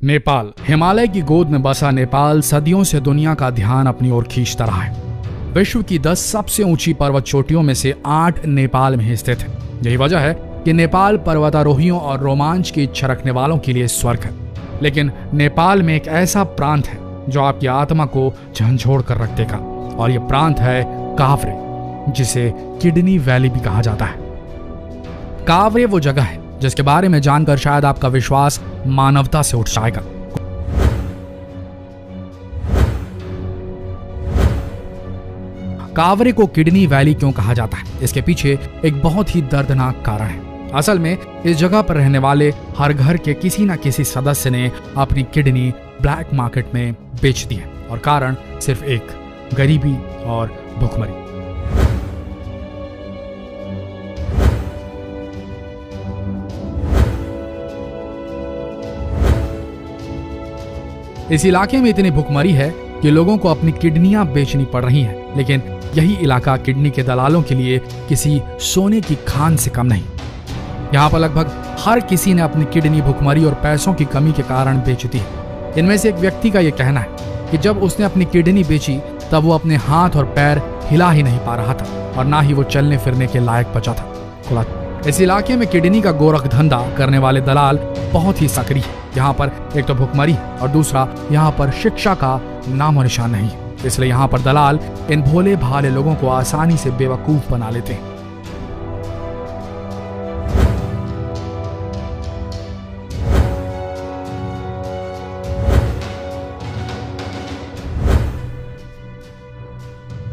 नेपाल। हिमालय की गोद में बसा नेपाल सदियों से दुनिया का ध्यान अपनी ओर खींचता रहा है। विश्व की 10 सबसे ऊंची पर्वत चोटियों में से 8 नेपाल में स्थित है। यही वजह है कि नेपाल पर्वतारोहियों और रोमांच की इच्छा रखने वालों के लिए स्वर्ग है। लेकिन नेपाल में एक ऐसा प्रांत है जो आपकी आत्मा को झंझोड़ कर रख देगा, और यह प्रांत है काभ्रे, जिसे किडनी वैली भी कहा जाता है। काभ्रे वो जगह है जिसके बारे में जानकर शायद आपका विश्वास मानवता से उठ जाएगा। काभ्रे को किडनी वैली क्यों कहा जाता है, इसके पीछे एक बहुत ही दर्दनाक कारण है। असल में इस जगह पर रहने वाले हर घर के किसी न किसी सदस्य ने अपनी किडनी ब्लैक मार्केट में बेच दी है, और कारण सिर्फ एक, गरीबी और भुखमरी। इस इलाके में इतनी भुखमरी है कि लोगों को अपनी किडनियां बेचनी पड़ रही हैं, लेकिन यही इलाका किडनी के दलालों के लिए किसी सोने की खान से कम नहीं। यहाँ पर लगभग हर किसी ने अपनी किडनी भुखमरी और पैसों की कमी के कारण बेच दी है। इनमें से एक व्यक्ति का यह कहना है कि जब उसने अपनी किडनी बेची तब वो अपने हाथ और पैर हिला ही नहीं पा रहा था, और ना ही वो चलने फिरने के लायक बचा था। इस इलाके में किडनी का गोरख धंधा करने वाले दलाल बहुत ही सक्रिय है। यहाँ पर एक तो भुखमरी और दूसरा यहाँ पर शिक्षा का नामो निशान नहीं, इसलिए यहाँ पर दलाल इन भोले भाले लोगों को आसानी से बेवकूफ बना लेते हैं।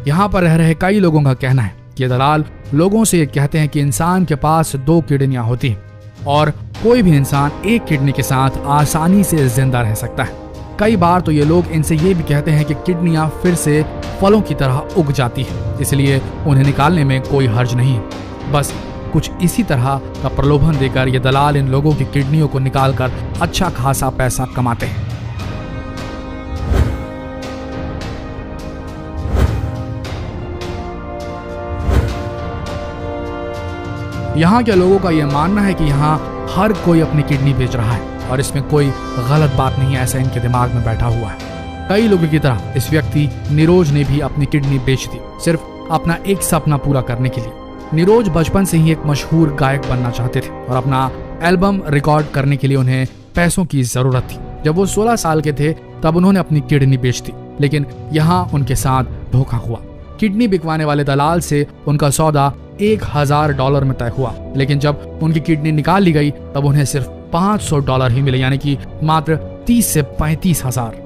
यहाँ पर रह रहे कई लोगों का कहना है कि दलाल लोगों से ये कहते हैं कि इंसान के पास 2 किडनियां होती हैं और कोई भी इंसान एक किडनी के साथ आसानी से जिंदा रह सकता है। कई बार तो ये लोग इनसे ये भी कहते हैं कि किडनियां फिर से फलों की तरह उग जाती है, इसलिए उन्हें निकालने में कोई हर्ज नहीं है। बस कुछ इसी तरह का प्रलोभन देकर ये दलाल इन लोगों की किडनियों को निकालकर अच्छा खासा पैसा कमाते हैं। यहाँ के लोगों का यह मानना है कि यहाँ हर कोई अपनी किडनी बेच रहा है और इसमें कोई गलत बात नहीं है, ऐसा इनके दिमाग में बैठा हुआ है। कई लोगों की तरह इस व्यक्ति नीरोज ने भी अपनी किडनी बेच दी, सिर्फ अपना एक सपना पूरा करने के लिए। नीरोज बचपन से ही एक मशहूर गायक बनना चाहते थे और अपना एल्बम रिकॉर्ड करने के लिए उन्हें पैसों की जरूरत थी। जब वो 16 साल के थे तब उन्होंने अपनी किडनी बेच दी, लेकिन यहाँ उनके साथ धोखा हुआ। किडनी बिकवाने वाले दलाल से उनका सौदा $1000 में तय हुआ, लेकिन जब उनकी किडनी निकाल ली गई तब उन्हें सिर्फ $500 ही मिले, यानी कि मात्र 30 से 35 हजार।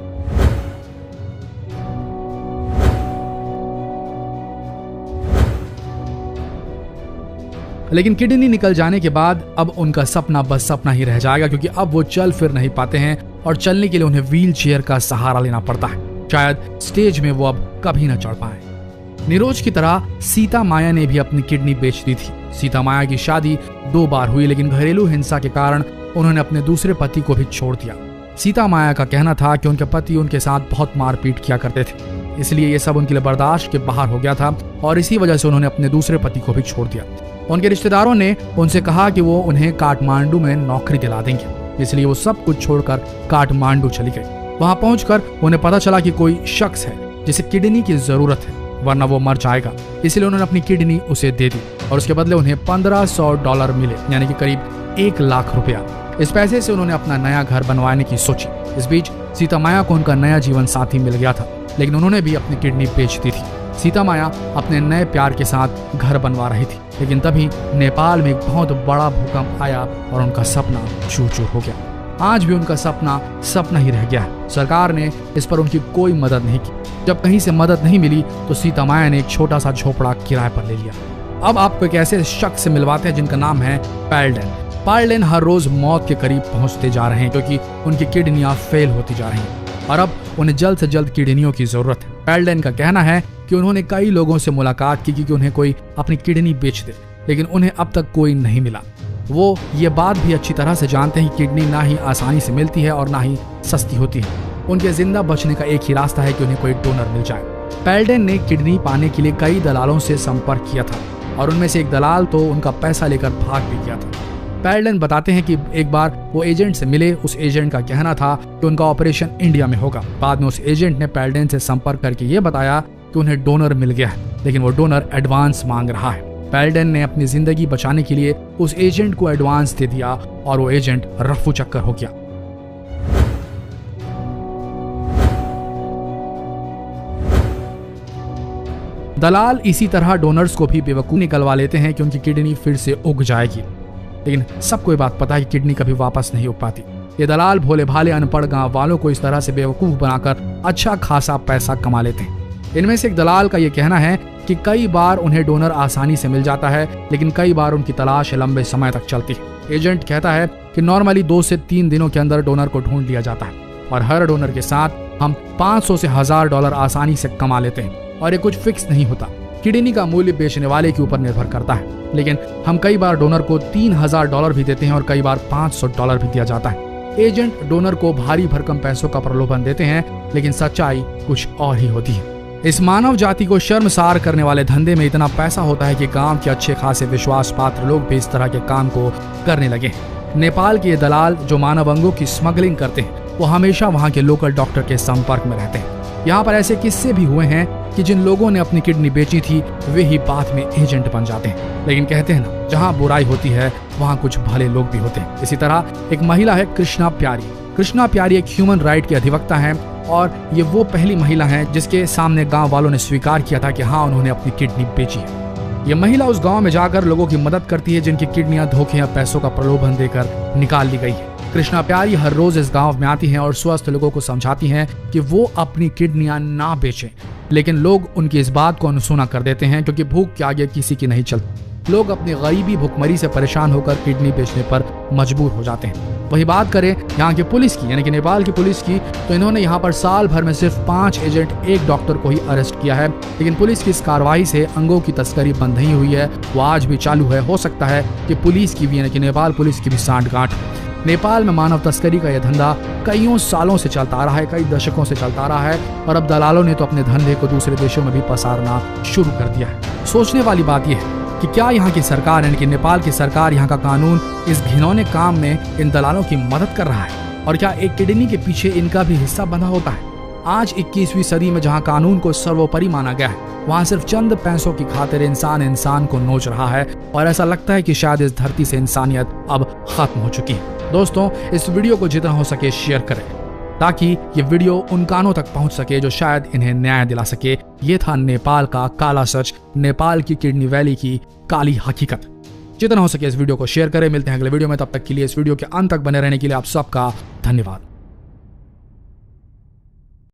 लेकिन किडनी निकल जाने के बाद अब उनका सपना बस सपना ही रह जाएगा, क्योंकि अब वो चल फिर नहीं पाते हैं और चलने के लिए उन्हें व्हील चेयर का सहारा लेना पड़ता है। शायद स्टेज में वो अब कभी न चढ़ पाए। नीरोज की तरह सीता माया ने भी अपनी किडनी बेच दी थी। सीता माया की शादी 2 बार हुई, लेकिन घरेलू हिंसा के कारण उन्होंने अपने दूसरे पति को भी छोड़ दिया। सीता माया का कहना था कि उनके पति उनके साथ बहुत मारपीट किया करते थे, इसलिए ये सब उनके लिए बर्दाश्त के बाहर हो गया था, और इसी वजह से उन्होंने अपने दूसरे पति को भी छोड़ दिया। उनके रिश्तेदारों ने उनसे कहा कि वो उन्हें काठमांडू में नौकरी दिला देंगे, इसलिए वो सब कुछ छोड़कर काठमांडू चली गई। वहां पहुंचकर उन्हें पता चला कि कोई शख्स है जिसे किडनी की जरूरत है, वरना वो मर जाएगा। इसलिए उन्होंने अपनी किडनी उसे दे दी और उसके बदले उन्हें $1500 मिले, यानी कि करीब 1 लाख रुपया। इस पैसे से उन्होंने अपना नया घर बनवाने की सोची। इस बीच सीता माया को उनका नया जीवन साथी मिल गया था, लेकिन उन्होंने भी अपनी किडनी बेच दी थी। सीता माया अपने नए प्यार के साथ घर बनवा रही थी, लेकिन तभी नेपाल में एक बहुत बड़ा भूकंप आया और उनका सपना चूर-चूर हो गया। आज भी उनका सपना सपना ही रह गया है। सरकार ने इस पर उनकी कोई मदद नहीं की। जब कहीं से मदद नहीं मिली तो सीता माया ने एक छोटा सा झोपड़ा किराए पर ले लिया। अब आपको एक ऐसे शख्स से मिलवाते हैं जिनका नाम है पैल्डेन। पैल्डेन हर रोज मौत के करीब पहुंचते जा रहे हैं, क्योंकि उनकी किडनियां फेल होती जा रही हैं और अब उन्हें जल्द से जल्द किडनियों की जरूरत है। पैल्डेन का कहना है कि उन्होंने कई लोगों से मुलाकात की कि उन्हें कोई अपनी किडनी बेच दे, लेकिन उन्हें अब तक कोई नहीं मिला। वो ये बात भी अच्छी तरह से जानते हैं कि किडनी ना ही आसानी से मिलती है और ना ही सस्ती होती है। उनके जिंदा बचने का एक ही रास्ता है कि उन्हें कोई डोनर मिल जाए। पैल्डेन ने किडनी पाने के लिए कई दलालों से संपर्क किया था और उनमें से एक दलाल तो उनका पैसा लेकर भाग भी गया था। पैरडन बताते हैं कि एक बार वो एजेंट से मिले। उस एजेंट का कहना था कि उनका ऑपरेशन इंडिया में होगा। बाद में उस एजेंट ने पैरडन से संपर्क करके ये बताया कि उन्हें डोनर मिल गया है, लेकिन वो डोनर एडवांस मांग रहा है। पैरडन ने अपनी जिंदगी बचाने के लिए उस एजेंट को एडवांस दे दिया और वो एजेंट रफू चक्कर हो गया। दलाल इसी तरह डोनर्स को भी बेवकूफ निकलवा लेते हैं कि उनकी किडनी फिर से उग जाएगी, लेकिन सबको ये बात पता है कि किडनी कभी वापस नहीं उग पाती। ये दलाल भोले भाले अनपढ़ गांव वालों को इस तरह से बेवकूफ बनाकर अच्छा खासा पैसा कमा लेते हैं। इनमें से एक दलाल का ये कहना है कि कई बार उन्हें डोनर आसानी से मिल जाता है, लेकिन कई बार उनकी तलाश लंबे समय तक चलती है। एजेंट कहता है कि नॉर्मली 2 से 3 दिनों के अंदर डोनर को ढूंढ लिया जाता है और हर डोनर के साथ हम 500 से $1000 आसानी से कमा लेते हैं और ये कुछ फिक्स नहीं होता। किडनी का मूल्य बेचने वाले के ऊपर निर्भर करता है, लेकिन हम कई बार डोनर को $3000 भी देते हैं और कई बार $500 भी दिया जाता है। एजेंट डोनर को भारी भरकम पैसों का प्रलोभन देते हैं, लेकिन सच्चाई कुछ और ही होती है। इस मानव जाति को शर्मसार करने वाले धंधे में इतना पैसा होता है कि गांव के अच्छे खासे विश्वास पात्र लोग भी इस तरह के काम को करने लगे हैं। नेपाल के ये दलाल जो मानव अंगों की स्मगलिंग करते हैं, वो हमेशा वहाँ के लोकल डॉक्टर के संपर्क में रहते हैं। यहाँ पर ऐसे किस्से भी हुए हैं कि जिन लोगों ने अपनी किडनी बेची थी वे ही बाद में एजेंट बन जाते हैं। लेकिन कहते हैं ना, जहाँ बुराई होती है वहाँ कुछ भले लोग भी होते हैं। इसी तरह एक महिला है कृष्णा प्यारी। कृष्णा प्यारी एक ह्यूमन राइट की अधिवक्ता है और ये वो पहली महिला है जिसके सामने गांव वालों ने स्वीकार किया था कि हाँ, उन्होंने अपनी किडनी बेची है। ये महिला उस गांव में जाकर लोगों की मदद करती है जिनकी किडनियां धोखे या पैसों का प्रलोभन देकर निकाल ली गई है। कृष्णा प्यारी हर रोज इस गांव में आती हैं और स्वस्थ लोगों को समझाती हैं कि वो अपनी किडनियां ना बेचें, लेकिन लोग उनकी इस बात को अनसुना कर देते हैं क्योंकि भूख के आगे किसी की नहीं चलती। लोग अपनी गरीबी भुखमरी से परेशान होकर किडनी बेचने पर मजबूर हो जाते हैं। वही बात करें यहाँ की पुलिस की, यानी कि नेपाल की पुलिस की, तो इन्होंने यहाँ पर साल भर में सिर्फ 5 एजेंट, 1 डॉक्टर को ही अरेस्ट किया है। लेकिन पुलिस की इस कार्रवाई से अंगों की तस्करी बंद नहीं हुई है, वो आज भी चालू है। हो सकता है कि पुलिस की भी, यानी कि नेपाल पुलिस की भी सांठगांठ। नेपाल में मानव तस्करी का यह धंधा कईयों सालों से चलता आ रहा है, कई दशकों से चलता आ रहा है और अब दलालों ने तो अपने धंधे को दूसरे देशों में भी पसारना शुरू कर दिया है। सोचने वाली बात यह है कि क्या यहाँ की सरकार, यानी कि नेपाल की सरकार, यहाँ का कानून इस घिनौने काम में इन दलालों की मदद कर रहा है? और क्या एक किडनी के पीछे इनका भी हिस्सा बंधा होता है? आज 21वीं सदी में जहाँ कानून को सर्वोपरि माना गया है, वहाँ सिर्फ चंद पैसों की खातिर इंसान को नोच रहा है और ऐसा लगता है कि शायद इस धरती से इंसानियत अब खत्म हो चुकी है। दोस्तों, इस वीडियो को जितना हो सके शेयर करें ताकि ये वीडियो उन कानों तक पहुंच सके जो शायद इन्हें न्याय दिला सके। ये था नेपाल का काला सच, नेपाल की किडनी वैली की काली हकीकत। जितना हो सके इस वीडियो को शेयर करें। मिलते हैं अगले वीडियो में, तब तक के लिए इस वीडियो के अंत तक बने रहने के लिए आप सबका धन्यवाद।